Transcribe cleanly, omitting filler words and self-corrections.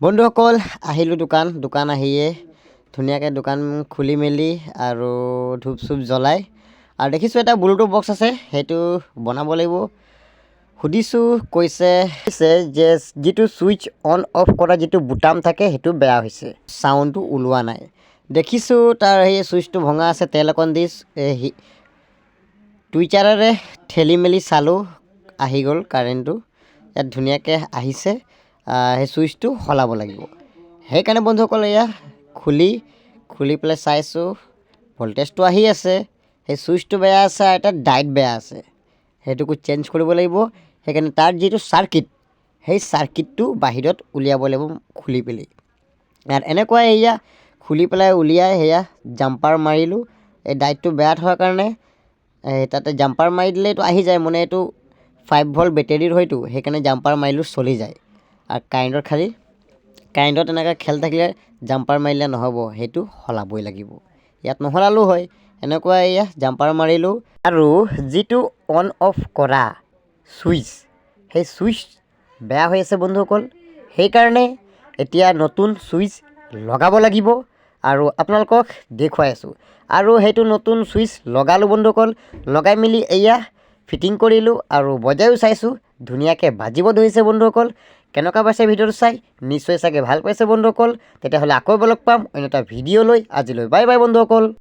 বন্ধুসকল আহিলোঁ দোকান আহিয়ে ধুনীয়াকৈ দোকান খুলি মেলি আৰু ধূপ চুপ জ্বলাই আৰু দেখিছোঁ এটা ব্লুটুথ বক্স আছে সেইটো বনাব লাগিব সুধিছোঁ কৈছে যে যিটো ছুইচ অন অফ কৰা যিটো বুটাম থাকে সেইটো বেয়া হৈছে সাউণ্ডটো ওলোৱা নাই দেখিছোঁ তাৰ সেই ছুইচটো ভঙা আছে তেল অকণ দি টুইটাৰেৰে ঠেলি মেলি চালোঁ আহি গ'ল কাৰেণ্টটো ইয়াত ধুনীয়াকৈ আহিছে সেই ছুইচটো সলাব লাগিব সেইকাৰণে বন্ধুসকল এয়া খুলি পেলাই চাইছোঁ ভল্টেজটো আহি আছে সেই ছুইচটো বেয়া আছে আৰু এটা ডাইট বেয়া আছে সেইটোকো চেঞ্জ কৰিব লাগিব সেইকাৰণে তাৰ যিটো চাৰ্কিট সেই চাৰ্কিটটো বাহিৰত উলিয়াব লাগিব খুলি পেলাই আৰু এনেকুৱা এয়া খুলি পেলাই উলিয়াই সেয়া জাম্পাৰ মাৰিলোঁ এই ডাইটটো বেয়া থোৱাৰ কাৰণে তাতে জাম্পাৰ মাৰি দিলে এইটো আহি যায় মানে এইটো 5 ভল্ট বেটেৰীৰ হয়তো সেইকাৰণে জাম্পাৰ মাৰিলোঁ চলি যায় আৰু কাৰেণ্টত এনেকৈ খেল থাকিলে জাম্পাৰ মাৰিলে নহ'ব সেইটো সলাবই লাগিব ইয়াত নহলালেও হয় এনেকুৱা এয়া জাম্পাৰ মাৰিলোঁ আৰু যিটো অন অফ কৰা ছুইচ সেই ছুইচ বেয়া হৈ আছে বন্ধুসকল সেইকাৰণে এতিয়া নতুন ছুইচ লগাব লাগিব আৰু আপোনালোকক দেখুৱাই আছোঁ আৰু সেইটো নতুন ছুইচ লগালোঁ বন্ধুসকল লগাই মেলি এয়া ফিটিং কৰিলোঁ আৰু বজায়ো চাইছোঁ ধুনীয়াকৈ বাজিব ধৰিছে বন্ধুসকল কেনেকুৱা পাইছে ভিডিঅ'টো চাই নিশ্চয় চাগে ভাল পাইছে বন্ধুসকল তেতিয়াহ'লে আকৌ লগ পাম অন্য এটা ভিডিঅ' লৈ আজিলৈ বাই বাই বন্ধুসকল।